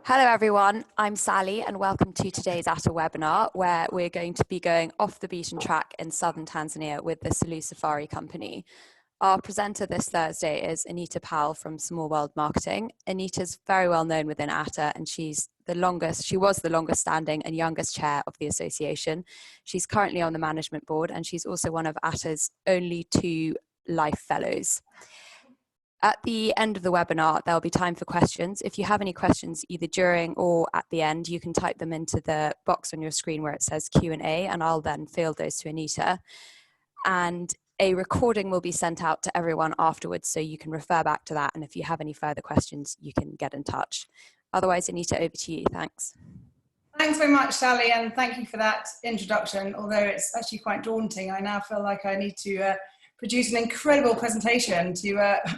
Hello everyone, I'm Sally and welcome to today's ATTA webinar where we're going to be going off the beaten track in Southern Tanzania with the Selous Safari Company. Our presenter this Thursday is Anita Powell from Small World Marketing. Anita's very well known within ATTA and she was the longest standing and youngest chair of the association. She's currently on the management board and she's also one of ATTA's only 2 life fellows. At the end of the webinar, there'll be time for questions. If you have any questions either during or at the end, you can type them into the box on your screen where it says Q&A, and I'll then field those to Anita. And a recording will be sent out to everyone afterwards, so you can refer back to that. And if you have any further questions, you can get in touch. Otherwise, Anita, over to you. Thanks. Thanks very much, Sally, and thank you for that introduction. Although it's actually quite daunting, I now feel like I need to produce an incredible presentation to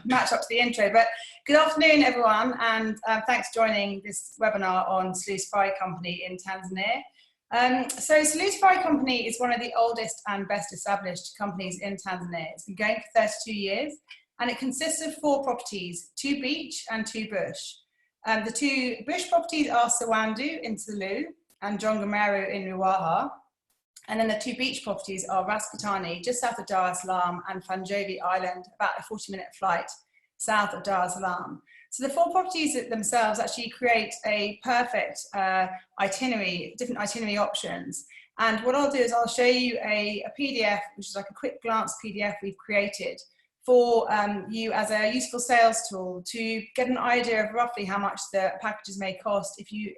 match up to the intro. But good afternoon, everyone, and thanks for joining this webinar on Selous Safari Company in Tanzania. So Selous Safari Company is one of the oldest and best established companies in Tanzania. It's been going for 32 years, and it consists of 4 properties, 2 beach and 2 bush. The 2 bush properties are Siwandu in Selous and Jongomero in Ruaha. And then the 2 beach properties are Ras Kutani, just south of Dar es Salaam, and Fanjove Island, about a 40-minute flight south of Dar es Salaam. So the 4 properties themselves actually create a perfect itinerary, different itinerary options. And what I'll do is I'll show you a PDF, which is like a quick glance PDF we've created for you as a useful sales tool to get an idea of roughly how much the packages may cost if you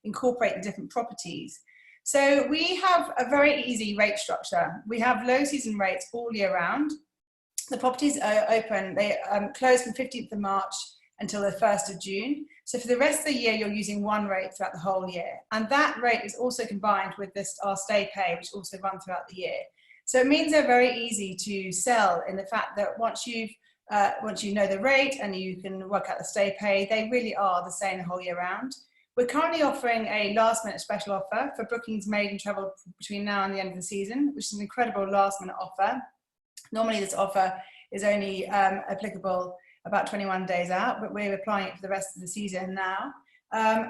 incorporate the different properties. So we have a very easy rate structure. We have low season rates all year round. The properties are open, they close from 15th of March until the 1st of June. So for the rest of the year, you're using one rate throughout the whole year. And that rate is also combined with our stay pay, which also runs throughout the year. So it means they're very easy to sell in the fact that once you know the rate and you can work out the stay pay, they really are the same the whole year round. We're currently offering a last minute special offer for bookings made and travel between now and the end of the season, which is an incredible last minute offer. Normally this offer is only applicable about 21 days out, but we're applying it for the rest of the season now.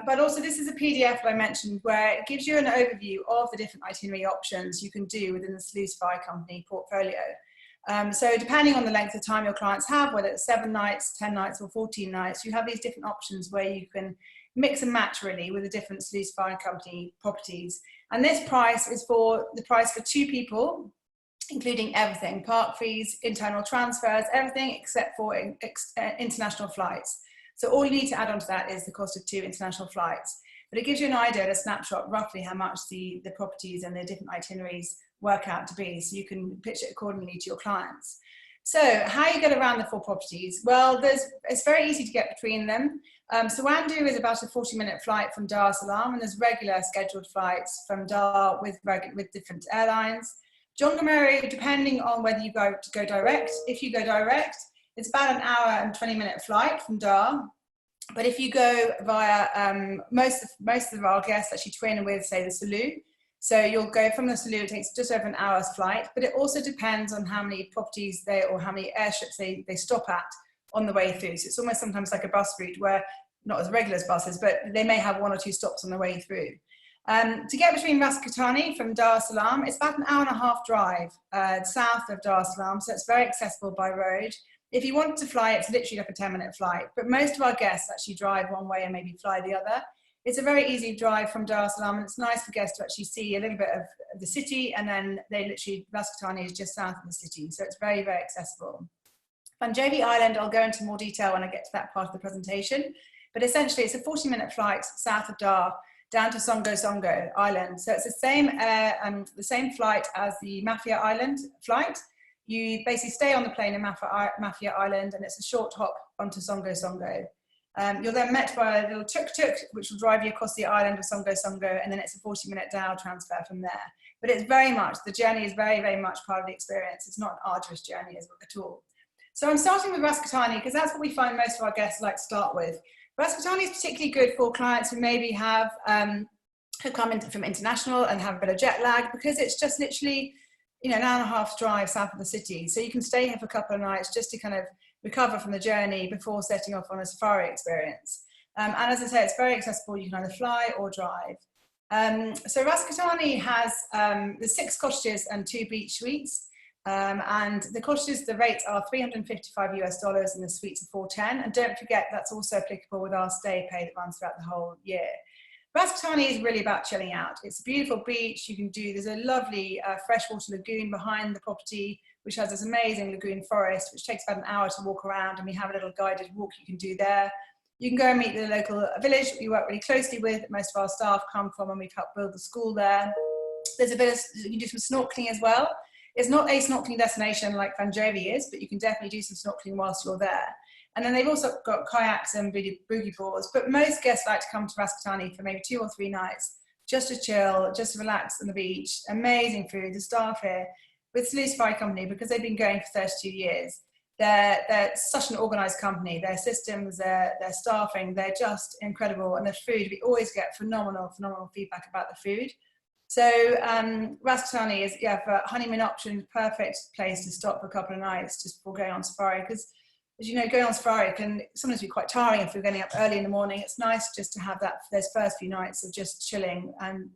But also this is a PDF that I mentioned where it gives you an overview of the different itinerary options you can do within the Selous Safari Company portfolio. So depending on the length of time your clients have, whether it's 7 nights, 10 nights or 14 nights, you have these different options where you can mix and match really with the different Selous Safari Company properties. And this price is for the price for 2 people, including everything, park fees, internal transfers, everything except for international flights. So all you need to add on to that is the cost of 2 international flights. But it gives you an idea at a snapshot roughly how much the properties and the different itineraries work out to be, so you can pitch it accordingly to your clients. So how you get around the 4 properties? Well, it's very easy to get between them. Siwandu is about a 40-minute flight from Dar es Salaam, and there's regular scheduled flights from Dar with different airlines. Jongomero, depending on whether you go direct, if you go direct, it's about an hour and 20-minute flight from Dar. But if you go via, most of our guests actually train with, say, the Selous. So you'll go from the Selous, it takes just over an hour's flight, but it also depends on how many properties or how many airships they stop at on the way through. So it's almost sometimes like a bus route where, not as regular as buses, but they may have 1 or 2 stops on the way through. To get between Ras Kutani from Dar es Salaam, it's about an hour-and-a-half drive south of Dar es Salaam, so it's very accessible by road. If you want to fly, it's literally like a 10-minute flight, but most of our guests actually drive one way and maybe fly the other. It's a very easy drive from Dar es Salaam, and it's nice for guests to actually see a little bit of the city, and then Ras Kutani is just south of the city, so it's very, very accessible. Fanjove Island, I'll go into more detail when I get to that part of the presentation, but essentially it's a 40-minute flight south of Dar down to Songo Island. So it's the same flight as the Mafia Island flight. You basically stay on the plane in Mafia Island, and it's a short hop onto Songo. You're then met by a little tuk-tuk, which will drive you across the island of Songo, and then it's a 40-minute Dao transfer from there. But it's the journey is very, very much part of the experience. It's not an arduous journey at all. So I'm starting with Ras Kutani because that's what we find most of our guests like to start with. Ras Kutani is particularly good for clients who maybe have, who come in from international and have a bit of jet lag, because it's just literally, an hour-and-a-half drive south of the city. So you can stay here for a couple of nights just to kind of recover from the journey before setting off on a safari experience. And as I say, it's very accessible. You can either fly or drive. So Ras Kutani has the 6 cottages and 2 beach suites. And the cottages, the rates are $355 and the suites are $410. And don't forget, that's also applicable with our stay pay that runs throughout the whole year. Ras Kutani is really about chilling out. It's a beautiful beach. There's a lovely freshwater lagoon behind the property, which has this amazing lagoon forest, which takes about an hour to walk around, and we have a little guided walk you can do there. You can go and meet the local village we work really closely with. Most of our staff come from, and we've helped build the school there. There's a bit of, you can do some snorkeling as well. It's not a snorkeling destination like Fanjove is, but you can definitely do some snorkeling whilst you're there. And then they've also got kayaks and boogie boards, but most guests like to come to Ras Kutani for maybe 2 or 3 nights, just to chill, just to relax on the beach. Amazing food. The staff here with Selous Safari Company, because they've been going for 32 years, they're such an organised company. Their systems, their staffing, they're just incredible. And the food, we always get phenomenal feedback about the food. So Ras Kutani is, for honeymoon options, perfect place to stop for a couple of nights just before going on safari. Because, as you know, going on safari can sometimes be quite tiring if you're getting up early in the morning. It's nice just to have that those first few nights of just chilling and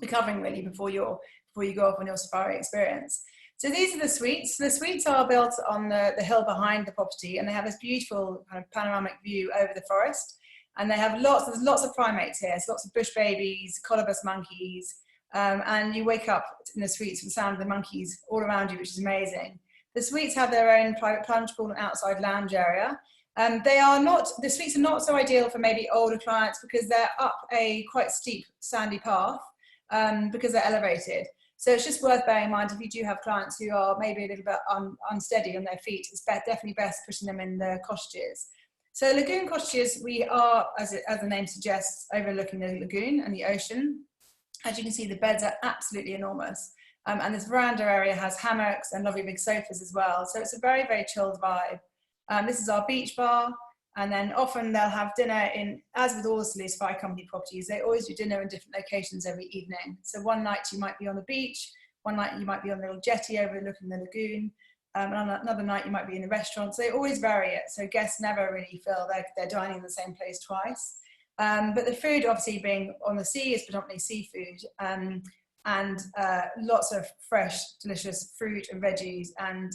recovering really before you go off on your safari experience. So these are the suites. The suites are built on the hill behind the property, and they have this beautiful kind of panoramic view over the forest. And they have there's lots of primates here. So lots of bush babies, colobus monkeys, and you wake up in the suites with the sound of the monkeys all around you, which is amazing. The suites have their own private plunge pool and outside lounge area. The suites are not so ideal for maybe older clients because they're up a quite steep sandy path because they're elevated. So it's just worth bearing in mind if you do have clients who are maybe a little bit unsteady on their feet, it's definitely best putting them in the cottages. So lagoon cottages, we are, as the name suggests, overlooking the lagoon and the ocean. As you can see, the beds are absolutely enormous. And this veranda area has hammocks and lovely big sofas as well. So it's a very, very chilled vibe. This is our beach bar. And then often they'll have dinner as with all the Selous Safari Company properties, they always do dinner in different locations every evening. So one night you might be on the beach, one night you might be on a little jetty overlooking the lagoon, and another night you might be in the restaurant. So they always vary it, so guests never really feel they're dining in the same place twice. But the food, obviously being on the sea, is predominantly seafood, and lots of fresh, delicious fruit and veggies, and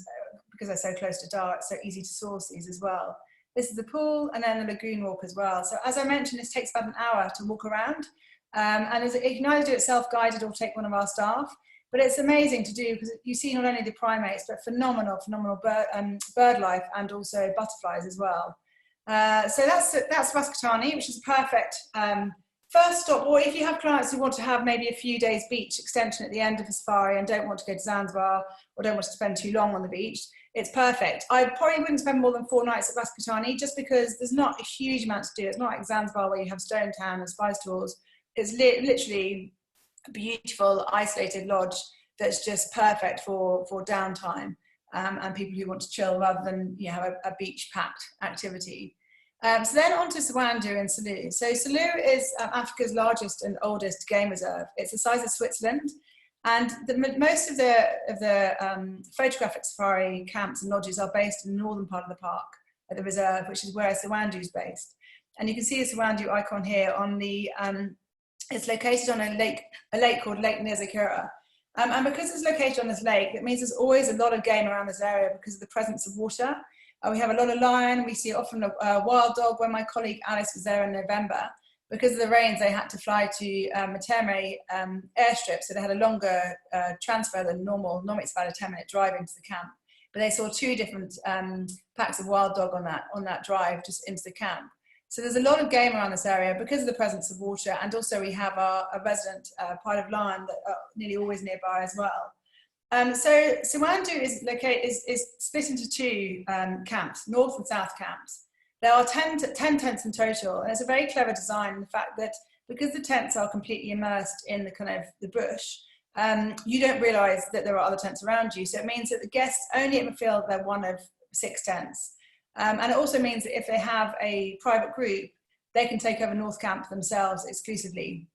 because they're so close to Dar, it's so easy to source these as well. This is the pool, and then the lagoon walk as well. So as I mentioned, this takes about an hour to walk around. And you can either do it self-guided or take one of our staff. But it's amazing to do because you see not only the primates, but phenomenal bird life and also butterflies as well. So that's Ras Kutani, which is a perfect first stop. Or if you have clients who want to have maybe a few days beach extension at the end of a safari and don't want to go to Zanzibar or don't want to spend too long on the beach, it's perfect. I probably wouldn't spend more than 4 nights at Ras Kutani just because there's not a huge amount to do. It's not like Zanzibar where you have Stone Town and spice tours. It's literally a beautiful isolated lodge that's just perfect for downtime and people who want to chill rather than have a beach packed activity. So then on to Siwandu and Selous. So Selous is Africa's largest and oldest game reserve. It's the size of Switzerland. And most of the photographic safari camps and lodges are based in the northern part of the park, at the reserve, which is where Siwandu is based. And you can see the Siwandu icon here on the, it's located on a lake called Lake Nzakira. And because it's located on this lake, it means there's always a lot of game around this area because of the presence of water. We have a lot of lion, we see often a wild dog. When my colleague Alice was there in November, because of the rains, they had to fly to Mateme airstrip, so they had a longer transfer than normal. Normally it's about a 10-minute drive into the camp. But they saw 2 different packs of wild dog on that drive just into the camp. So there's a lot of game around this area because of the presence of water, and also we have a resident pride of lion that are nearly always nearby as well. So Siwandu is split into 2 camps, north and south camps. There are 10 tents in total, and it's a very clever design in the fact that because the tents are completely immersed in the bush, you don't realise that there are other tents around you. So it means that the guests only ever feel they're one of 6 tents. And it also means that if they have a private group, they can take over North Camp themselves exclusively.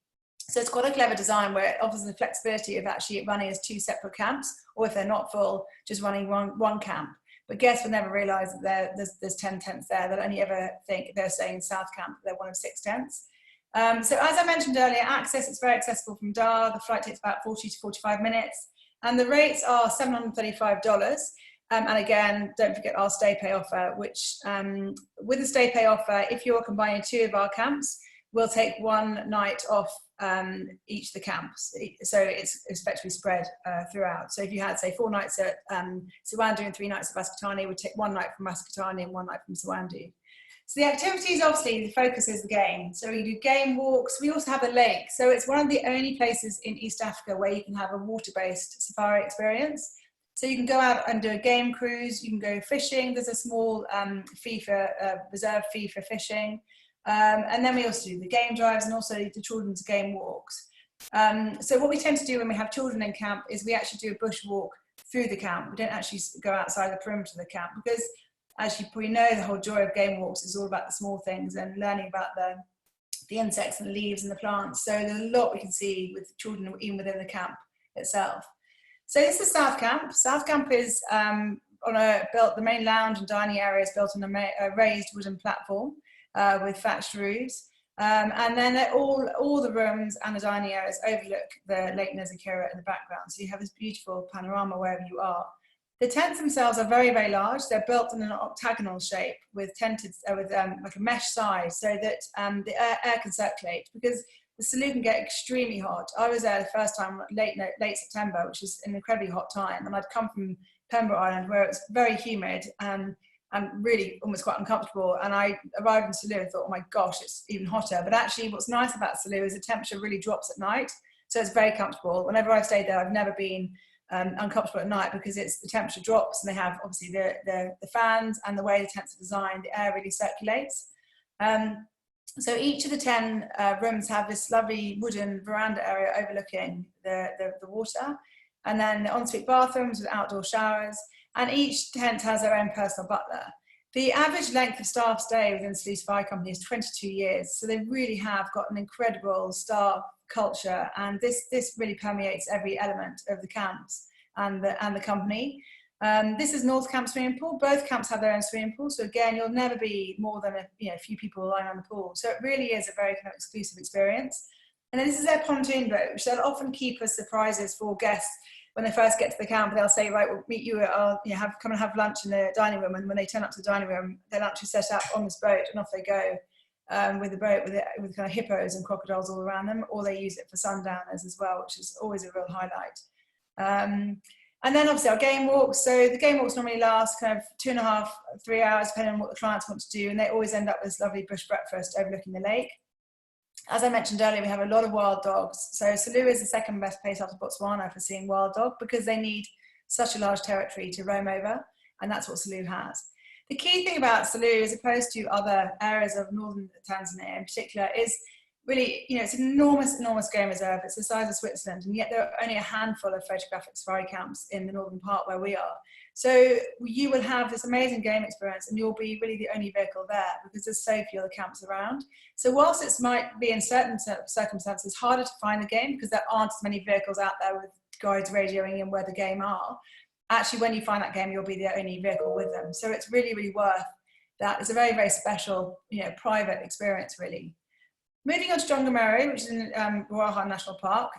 So it's quite a clever design where it offers the flexibility of actually running as 2 separate camps, or if they're not full, just running one camp. But guests will never realise that there's 10 tents there. They'll only ever think they're staying in South Camp, they're one of 6 tents. So as I mentioned earlier, it's very accessible from Dar. The flight takes about 40 to 45 minutes. And the rates are $735. And again, don't forget our stay pay offer, which with the stay pay offer, if you're combining 2 of our camps, we'll take 1 night off each of the camps. So it's effectively spread throughout. So if you had, say, 4 nights at Siwandu and 3 nights at Ras Kutani, we'd take 1 night from Ras Kutani and 1 night from Siwandu. So the activities, obviously, the focus is the game. So we do game walks. We also have a lake. So it's one of the only places in East Africa where you can have a water-based safari experience. So you can go out and do a game cruise. You can go fishing. There's a small reserve fee for fishing. And then we also do the game drives and also the children's game walks. So what we tend to do when we have children in camp is we actually do a bush walk through the camp. We don't actually go outside the perimeter of the camp because, as you probably know, the whole joy of game walks is all about the small things and learning about the insects and the leaves and the plants. So there's a lot we can see with children even within the camp itself. So this is South Camp. South Camp is the main lounge and dining area is built on a raised wooden platform with thatched roofs. And then all the rooms and the dining areas overlook the Lake Nezakira in the background. So you have this beautiful panorama wherever you are. The tents themselves are very, very large. They're built in an octagonal shape with tented like a mesh side so that the air can circulate, because the Selous can get extremely hot. I was there the first time late September, which is an incredibly hot time, and I'd come from Pembroke Island where it's very humid and really almost quite uncomfortable. And I arrived in Selous and thought, oh my gosh, it's even hotter. But actually what's nice about Selous is the temperature really drops at night. So it's very comfortable. Whenever I've stayed there, I've never been uncomfortable at night because the temperature drops and they have obviously the fans, and the way the tents are designed, the air really circulates. So each of the 10 rooms have this lovely wooden veranda area overlooking the water, and then the ensuite bathrooms with outdoor showers, and each tent has their own personal butler. The average length of staff stay within Selous Safari Company is 22 years, so they really have got an incredible staff culture, and this really permeates every element of the camps and the company. This is North Camp swimming pool. Both camps have their own swimming pool, so again, you'll never be more than a few people lying on the pool. So it really is a very kind of exclusive experience. And then this is their pontoon boat, which they'll often keep as surprises for guests. When they first get to the camp, they'll say, right, we'll meet you at our, come and have lunch in the dining room. And when they turn up to the dining room, they'll actually set up on this boat and off they go with the boat with kind of hippos and crocodiles all around them, or they use it for sundowners as well, which is always a real highlight. And then obviously our game walks. So the game walks normally last kind of 2.5, 3 hours, depending on what the clients want to do. And they always end up with this lovely bush breakfast overlooking the lake. As I mentioned earlier, we have a lot of wild dogs. So Selous is the second best place after Botswana for seeing wild dog, because they need such a large territory to roam over. And that's what Selous has. The key thing about Selous, as opposed to other areas of northern Tanzania in particular, is really, it's an enormous game reserve. It's the size of Switzerland, and yet there are only a handful of photographic safari camps in the northern part where we are. So you will have this amazing game experience, and you'll be really the only vehicle there because there's so few other camps around. So whilst it might be in certain circumstances harder to find the game because there aren't as many vehicles out there with guides radioing in where the game are, actually when you find that game, you'll be the only vehicle with them. So it's really, really worth that. It's a very, very special, private experience, really. Moving on to Jongomero, which is in Ruaha National Park.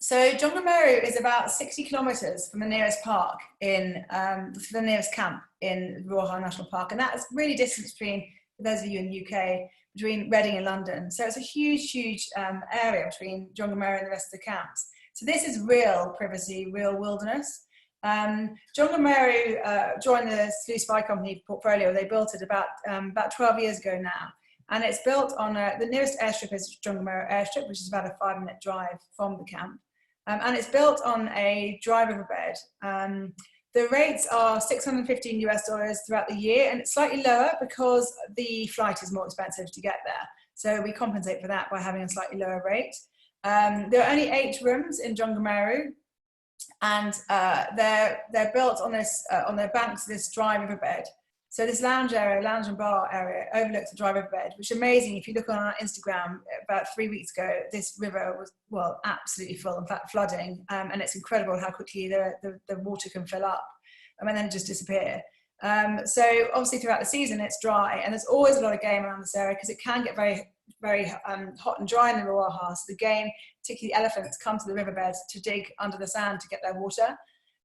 So Jongomero is about 60 kilometers from the nearest park the nearest camp in Ruaha National Park. And that's really distance between, for those of you in the UK, between Reading and London. So it's a huge, huge area between Jongomero and the rest of the camps. So this is real privacy, real wilderness. Jongomero joined the Selous Safari Company portfolio. They built it about 12 years ago now. And it's built on, the nearest airstrip is Jongomero Airstrip, which is about a 5-minute drive from the camp. And it's built on a dry riverbed. The rates are $615 US throughout the year, and it's slightly lower because the flight is more expensive to get there. So we compensate for that by having a slightly lower rate. There are only 8 rooms in Jongomero, and they're built on their banks of this dry riverbed. So this lounge and bar area overlooks the dry riverbed, which is amazing. If you look on our Instagram, about 3 weeks ago, this river was, absolutely full, in fact, flooding. And it's incredible how quickly the water can fill up. and then just disappear. So obviously throughout the season it's dry, and there's always a lot of game around this area because it can get very hot and dry in the Ruaha. So the game, particularly elephants, come to the riverbeds to dig under the sand to get their water.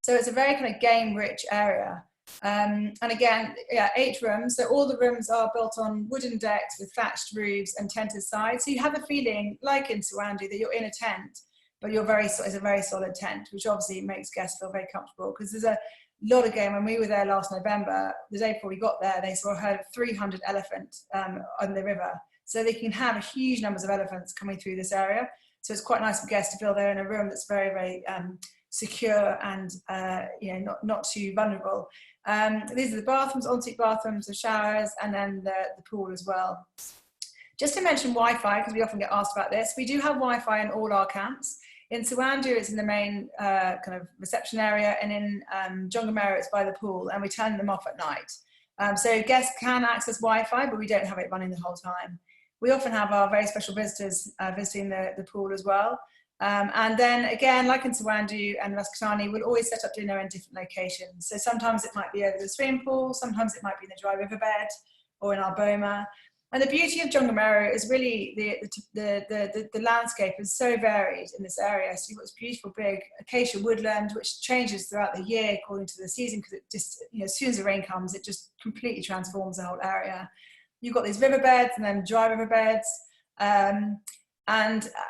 So it's a very kind of game-rich area. And again, yeah, 8 rooms. So all the rooms are built on wooden decks with thatched roofs and tented sides. So you have a feeling, like in Siwandu, that you're in a tent, but it's a very solid tent, which obviously makes guests feel very comfortable because there's a lot of game. When we were there last November, the day before we got there, they saw a herd of 300 elephants on the river. So they can have huge numbers of elephants coming through this area. So it's quite nice for guests to feel they're in a room that's very, very secure and not too vulnerable. These are the bathrooms, ensuite bathrooms, the showers, and then the pool as well. Just to mention Wi-Fi, because we often get asked about this, we do have Wi-Fi in all our camps. In Siwandu, it's in the main kind of reception area, and in Jongomero, it's by the pool, and we turn them off at night. So guests can access Wi-Fi, but we don't have it running the whole time. We often have our very special visitors visiting the pool as well. And then again, like in Siwandu and Ras Kutani, we'll always set up dinner in different locations. So sometimes it might be over the swimming pool, sometimes it might be in the dry riverbed or in our boma. And the beauty of Jongomero is really the landscape is so varied in this area. So you've got this beautiful big acacia woodland, which changes throughout the year according to the season, because it just, as soon as the rain comes, it just completely transforms the whole area. You've got these riverbeds and then dry riverbeds. And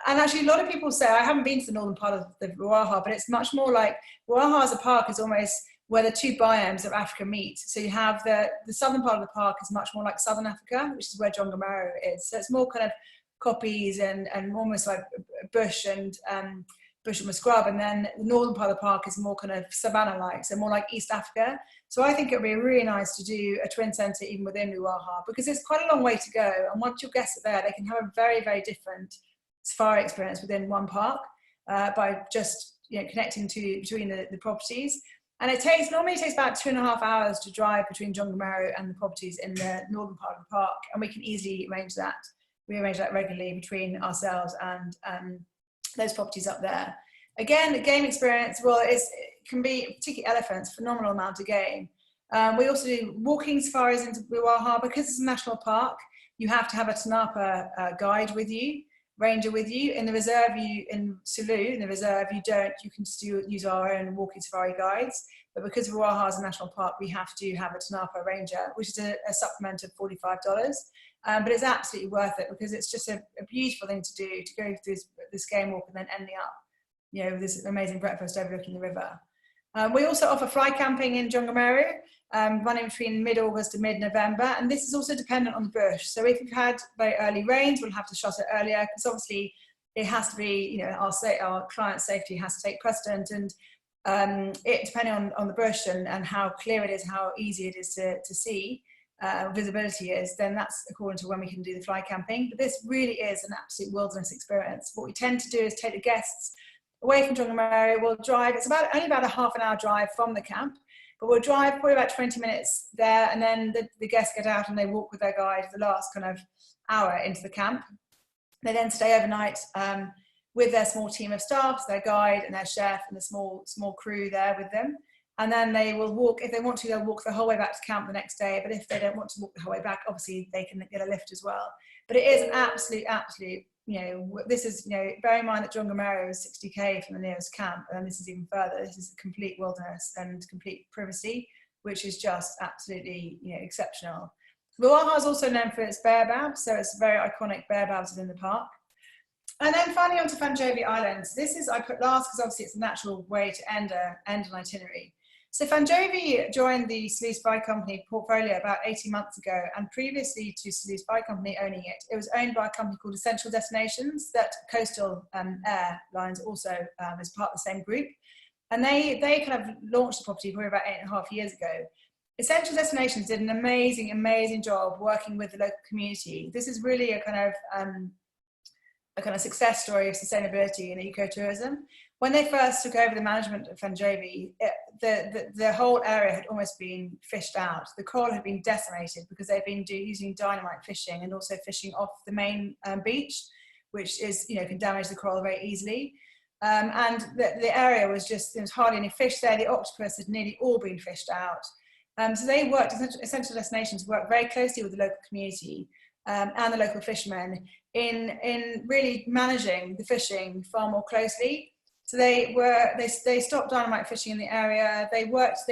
actually a lot of people say, I haven't been to the northern part of the Ruaha, but it's much more like, Ruaha as a park is almost where the 2 biomes of Africa meet. So you have the southern part of the park is much more like southern Africa, which is where Jongomero is. So it's more kind of koppies and almost like bush and scrub. And then the northern part of the park is more kind of savannah-like, so more like East Africa. So I think it would be really nice to do a twin centre even within Ruaha, because it's quite a long way to go. And once your guests are there, they can have a very, very different safari experience within one park by just connecting between the properties. And normally takes about 2.5 hours to drive between Jongomero and the properties in the northern part of the park, and we can easily arrange that. We arrange that regularly between ourselves and those properties up there. Again, the game experience, well, it can be, particularly elephants, phenomenal amount of game. We also do walking safaris into Ruaha. Because it's a national park, you have to have a Tanapa guide with you, ranger with you. In the reserve, in the reserve, you can still use our own walking safari guides. But because Ruaha is a national park, we have to have a Tanapa ranger, which is a supplement of $45. But it's absolutely worth it, because it's just a beautiful thing to do, to go through this game walk and then ending up, with this amazing breakfast overlooking the river. We also offer fly camping in Jongomero, running between mid-August to mid-November, and this is also dependent on the bush. So if we've had very early rains, we'll have to shut it earlier, because obviously it has to be, our client's safety has to take precedent, and depending on the bush and how clear it is, how easy it is to see, visibility is, then that's according to when we can do the fly camping. But this really is an absolute wilderness experience. What we tend to do is take the guests away from Jongomero. We'll drive, it's only about a half an hour drive from the camp, but we'll drive probably about 20 minutes there, and then the guests get out and they walk with their guide the last kind of hour into the camp. They then stay overnight with their small team of staff, their guide and their chef and the small crew there with them. And then they will walk, if they want to, they'll walk the whole way back to camp the next day. But if they don't want to walk the whole way back, obviously they can get a lift as well. But it is an absolute, this is, bear in mind that Jongomero is 60k from the nearest camp, and this is even further. This is complete wilderness and complete privacy, which is just absolutely, exceptional. Ruaha is also known for its baobab, so it's very iconic baobabs within the park. And then finally onto Fanjove Islands. This is, I put last because obviously it's a natural way to end an itinerary. So Fanjove joined the Selous Safari Company portfolio about 18 months ago, and previously to Selous Safari Company owning it, it was owned by a company called Essential Destinations that Coastal Airlines also is part of the same group. And they kind of launched the property probably about 8.5 years ago. Essential Destinations did an amazing, amazing job working with the local community. This is really a kind of success story of sustainability and ecotourism. When they first took over the management of Fanjove, the whole area had almost been fished out. The coral had been decimated because they'd been using dynamite fishing and also fishing off the main beach, which is, can damage the coral very easily. And the area was just, there was hardly any fish there. The octopus had nearly all been fished out. So they worked, Essential Destinations worked very closely with the local community and the local fishermen in really managing the fishing far more closely. So they stopped dynamite fishing in the area. They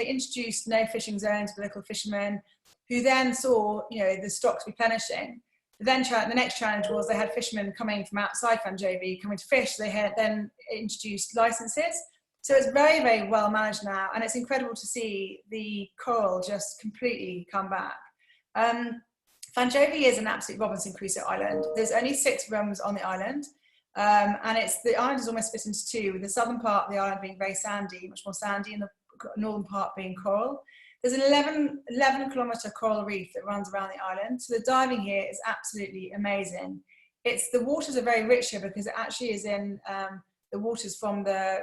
introduced no fishing zones for local fishermen, who then saw, the stocks replenishing. The next challenge was they had fishermen coming from outside Fanjove coming to fish. They had then introduced licenses. So it's very, very well managed now, and it's incredible to see the coral just completely come back. Fanjove is an absolute Robinson Crusoe island. There's only 6 rooms on the island, and the island is almost split into 2, with the southern part of the island being very sandy, much more sandy, and the northern part being coral. There's an 11-kilometre coral reef that runs around the island, so the diving here is absolutely amazing. The waters are very rich here because it actually is in the waters from the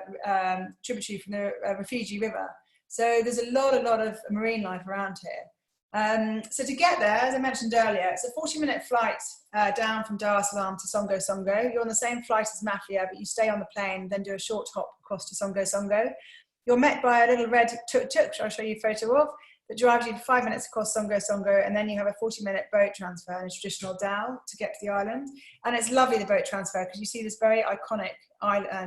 tributary from the Refugee River. So there's a lot of marine life around here. So to get there, as I mentioned earlier, it's a 40-minute flight down from Dar es Salaam to Songo Songo. You're on the same flight as Mafia, but you stay on the plane, then do a short hop across to Songo Songo. You're met by a little red tuk-tuk, which I'll show you a photo of, that drives you for 5 minutes across Songo Songo, and then you have a 40-minute boat transfer in a traditional dhow to get to the island. And it's lovely, the boat transfer, because you see this very iconic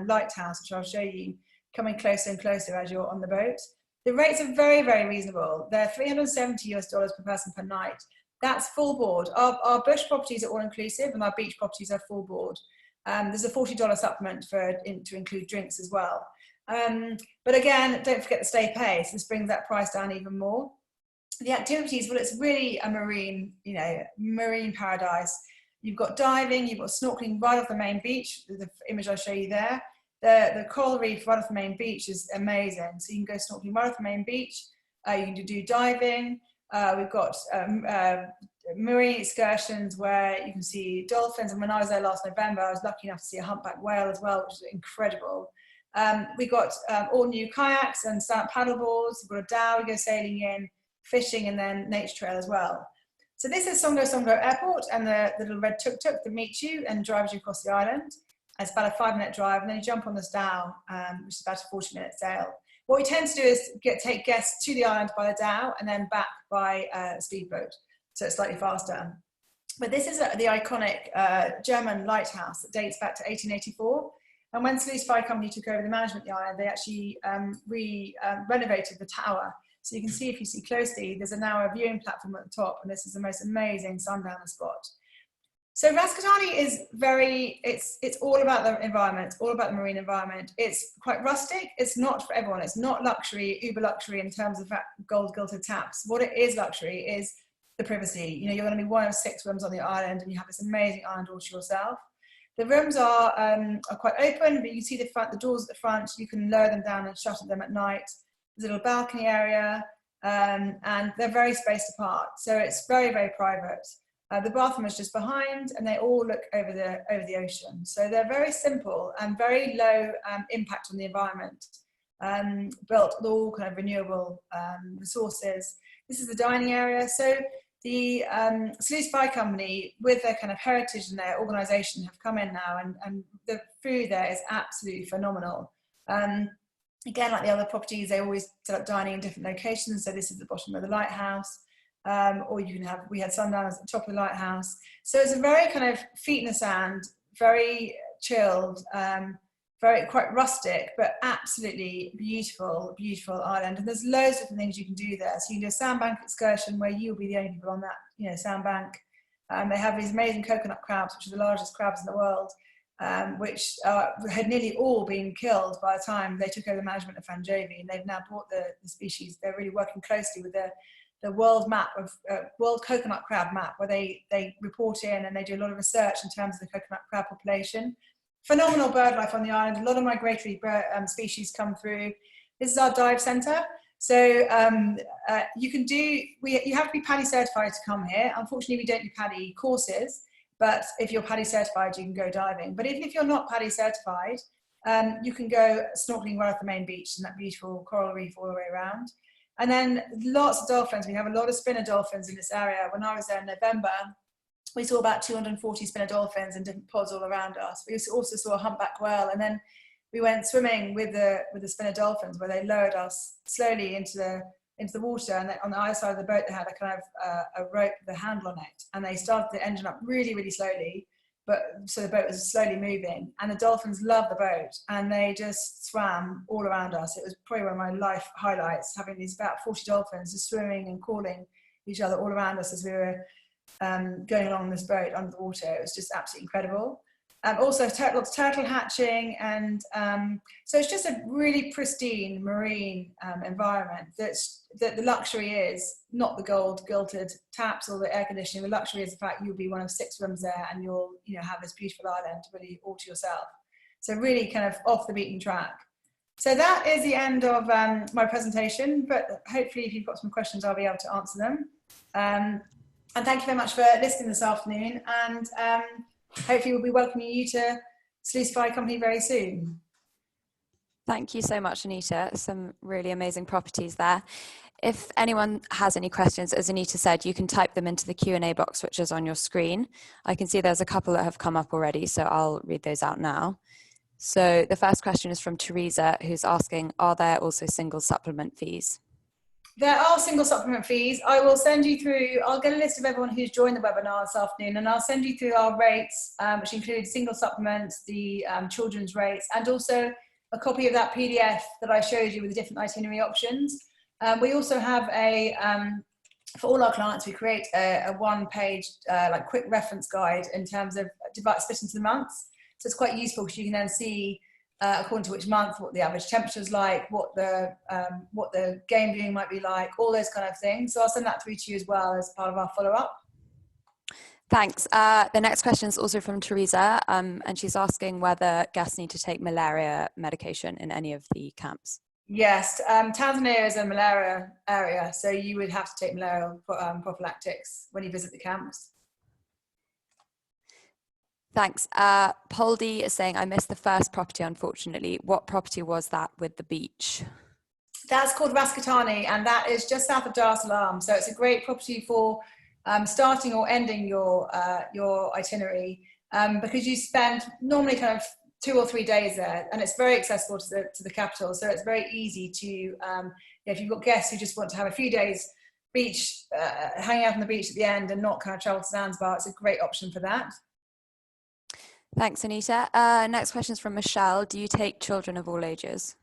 lighthouse, which I'll show you, coming closer and closer as you're on the boat. The rates are very, very reasonable. They're $370 per person per night. That's full board. Our bush properties are all inclusive, and our beach properties are full board. There's a $40 supplement to include drinks as well. But again, don't forget the stay pay, so this brings that price down even more. The activities, well, it's really a marine paradise. You've got diving, you've got snorkeling right off the main beach, the image I'll show you there. The coral reef right off the main beach is amazing, so you can go snorkeling right off the main beach. You can do diving. We've got marine excursions where you can see dolphins, and when I was there last November, I was lucky enough to see a humpback whale as well, which is incredible. We got all new kayaks and paddle boards. We've got a dhow we go sailing in, fishing, and then nature trail as well. So this is Songo Songo Airport, and the little red tuk-tuk that meets you and drives you across the island. It's about a 5-minute drive, and then you jump on this dhow, which is about a 40-minute sail. What we tend to do is take guests to the island by the dhow and then back by a speedboat, so it's slightly faster. But this is the iconic German lighthouse that dates back to 1884. And when Selous Safari Company took over the management of the island, they actually renovated the tower. So you can see, if you see closely, there's now a viewing platform at the top, and this is the most amazing sundowner spot. So Ras Kutani is it's all about the environment, it's all about the marine environment. It's quite rustic, it's not for everyone, it's not luxury, uber luxury in terms of gold gilded taps. What it is luxury is the privacy. You're going to be one of 6 rooms on the island, and you have this amazing island all to yourself. The rooms are quite open, but you can see the doors at the front. You can lower them down and shut them at night. There's a little balcony area, and they're very spaced apart. So it's very, very private. The bathroom is just behind, and they all look over the ocean. So they're very simple and very low impact on the environment, built with all kind of renewable resources. This is the dining area. So the Selous Safari Company, with their kind of heritage and their organisation, have come in now, and the food there is absolutely phenomenal. Again, like the other properties, they always set up dining in different locations. So this is the bottom of the lighthouse, or you can we had sundowners at the top of the lighthouse. So it's a very kind of feet in the sand, very chilled, quite rustic, but absolutely beautiful, beautiful island. And there's loads of different things you can do there. So you can do a sandbank excursion where you'll be the only people on that, sandbank. They have these amazing coconut crabs, which are the largest crabs in the world, which had nearly all been killed by the time they took over the management of Fanjove, and they've now brought the species. They're really working closely with the world map of world coconut crab map, where they report in and they do a lot of research in terms of the coconut crab population. Phenomenal bird life on the island. A lot of migratory species come through. This is our dive centre. So you have to be PADI certified to come here. Unfortunately, we don't do PADI courses, but if you're PADI certified, you can go diving. But even if you're not PADI certified, you can go snorkeling right off the main beach and that beautiful coral reef all the way around. And then lots of dolphins. We have a lot of spinner dolphins in this area. When I was there in November, we saw about 240 spinner dolphins in different pods all around us. We also saw a humpback whale. And then we went swimming with the spinner dolphins, where they lowered us slowly into the water, and on the other side of the boat they had a kind of a rope with a handle on it, and they started the engine up really, really slowly, but so the boat was slowly moving, and the dolphins loved the boat, and they just swam all around us. It was probably one of my life highlights, having these about 40 dolphins just swimming and calling each other all around us as we were going along this boat under the water. It was just absolutely incredible. Also lots of turtle hatching, and so it's just a really pristine marine environment. That the luxury is not the gold gilded taps or the air conditioning. The luxury is the fact you'll be one of 6 rooms there, and you'll have this beautiful island really all to yourself. So really kind of off the beaten track. So that is the end of my presentation, but hopefully if you've got some questions I'll be able to answer them. And thank you very much for listening this afternoon, and hopefully we'll be welcoming you to Selous Safari Company very soon. Thank you so much, Anita. Some really amazing properties there. If anyone has any questions, as Anita said, you can type them into the Q&A box, which is on your screen. I can see there's a couple that have come up already, so I'll read those out now. So the first question is from Teresa, who's asking, are there also single supplement fees? There are single supplement fees. I will send you through, I'll get a list of everyone who's joined the webinar this afternoon, and I'll send you through our rates, which include single supplements, the children's rates, and also a copy of that PDF that I showed you with the different itinerary options. We also have for all our clients, we create a one-page like quick reference guide in terms of split into the months. So it's quite useful because you can then see according to which month, what the average temperature is like, what the game viewing might be like, all those kind of things. So I'll send that through to you as well as part of our follow-up. Thanks. The next question is also from Teresa, and she's asking whether guests need to take malaria medication in any of the camps. Yes, Tanzania is a malaria area, so you would have to take malaria prophylactics when you visit the camps. Thanks. Poldy is saying, I missed the first property, unfortunately. What property was that with the beach? That's called Ras Kutani, and that is just south of Dar es Salaam. So it's a great property for starting or ending your itinerary, because you spend normally kind of 2 or 3 days there, and it's very accessible to the capital. So it's very easy to, if you've got guests who just want to have a few days beach, hanging out on the beach at the end and not kind of travel to Zanzibar, it's a great option for that. Thanks, Anita. Next question is from Michelle. Do you take children of all ages?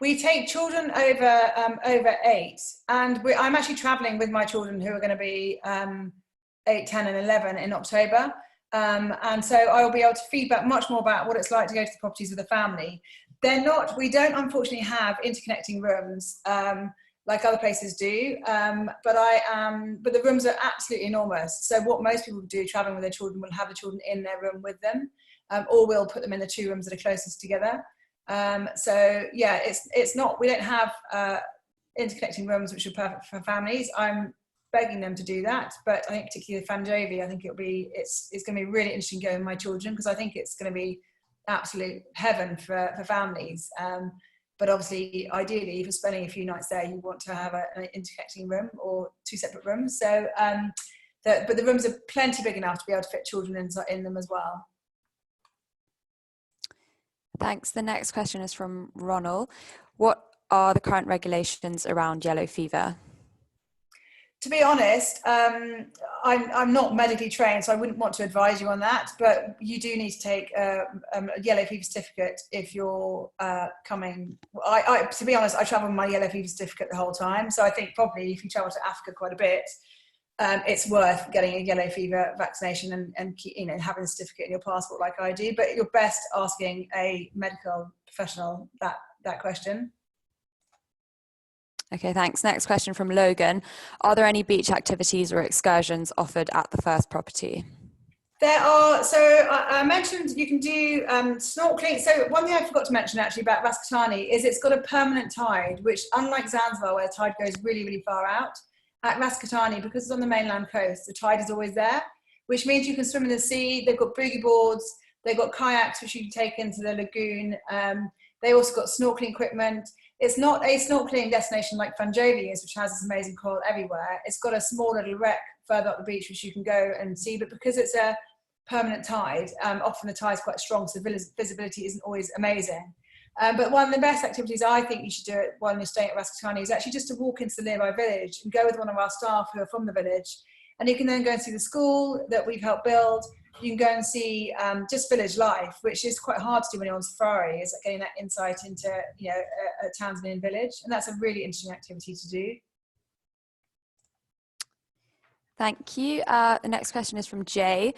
We take children over 8, and I'm actually traveling with my children, who are going to be 8, 10 and 11 in October. And so I will be able to feedback much more about what it's like to go to the properties with a family. We don't unfortunately have interconnecting rooms like other places do, but the rooms are absolutely enormous. So what most people do traveling with their children will have the children in their room with them, or we'll put them in the 2 rooms that are closest together. So yeah, it's not, we don't have interconnecting rooms which are perfect for families. I'm begging them to do that, but I think particularly the Fanjove, I think it's going to be really interesting going with my children, because I think it's going to be absolute heaven for families. But obviously, ideally, if you're spending a few nights there, you want to have an interconnecting room or 2 separate rooms. So, but the rooms are plenty big enough to be able to fit children in them as well. Thanks. The next question is from Ronald. What are the current regulations around yellow fever? To be honest, I'm not medically trained, so I wouldn't want to advise you on that, but you do need to take a yellow fever certificate if you're coming. To be honest, I travel with my yellow fever certificate the whole time, so I think probably if you travel to Africa quite a bit, it's worth getting a yellow fever vaccination and having a certificate in your passport like I do, but you're best asking a medical professional that question. Okay, thanks. Next question from Logan. Are there any beach activities or excursions offered at the first property? There are. So I mentioned you can do snorkeling. So one thing I forgot to mention actually about Ras Kutani is it's got a permanent tide, which unlike Zanzibar where the tide goes really, really far out, at Ras Kutani, because it's on the mainland coast, the tide is always there, which means you can swim in the sea. They've got boogie boards, they've got kayaks which you can take into the lagoon. They also got snorkeling equipment. It's not a snorkeling destination like Fanjove is, which has this amazing coral everywhere. It's got a small little wreck further up the beach which you can go and see, but because it's a permanent tide, often the tide's quite strong, so visibility isn't always amazing. But one of the best activities I think you should do it while you're staying at Ras Kutani is actually just to walk into the nearby village and go with one of our staff who are from the village. And you can then go and see the school that we've helped build. You can go and see just village life, which is quite hard to do when you're on safari, is getting that insight into a Tanzanian village. And that's a really interesting activity to do. Thank you. The next question is from Jay.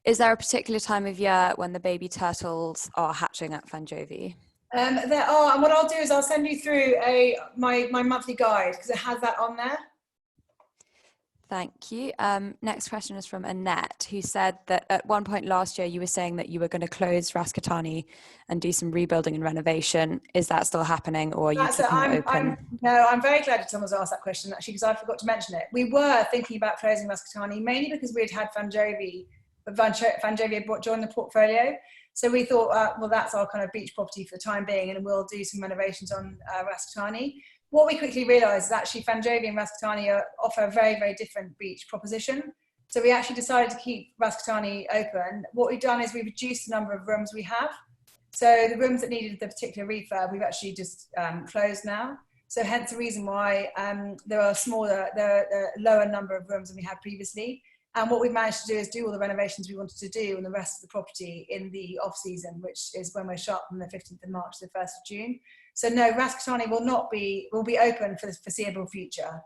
Is there a particular time of year when the baby turtles are hatching at Fanjove? There are, and what I'll do is I'll send you through my monthly guide because it has that on there. Thank you. Next question is from Annette, who said that at one point last year you were saying that you were going to close Ras Kutani and do some rebuilding and renovation. Is that still happening, or are you keeping it open? I'm very glad that someone's asked that question, actually, because I forgot to mention it. We were thinking about closing Ras Kutani mainly because we'd had Fanjove, but Fanjove had joined the portfolio. So we thought, well, that's our kind of beach property for the time being, and we'll do some renovations on Ras Kutani. What we quickly realised is actually Fanjove and Ras Kutani offer a very, very different beach proposition. So we actually decided to keep Ras Kutani open. What we've done is we've reduced the number of rooms we have. So the rooms that needed the particular refurb, we've actually just closed now. So hence the reason why there are lower number of rooms than we had previously. And what we've managed to do is do all the renovations we wanted to do on the rest of the property in the off season, which is when we're shut from the 15th of March to the 1st of June. So no, Ras Kutani will be open for the foreseeable future.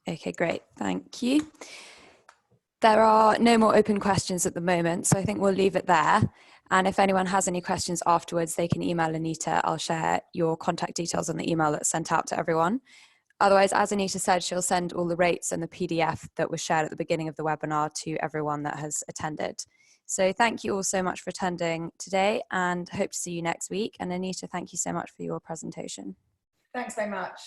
Okay, great. Thank you. There are no more open questions at the moment, so I think we'll leave it there. And if anyone has any questions afterwards, they can email Anita. I'll share your contact details on the email that's sent out to everyone. Otherwise, as Anita said, she'll send all the rates and the PDF that was shared at the beginning of the webinar to everyone that has attended. So thank you all so much for attending today, and hope to see you next week. And Anita, thank you so much for your presentation. Thanks very much.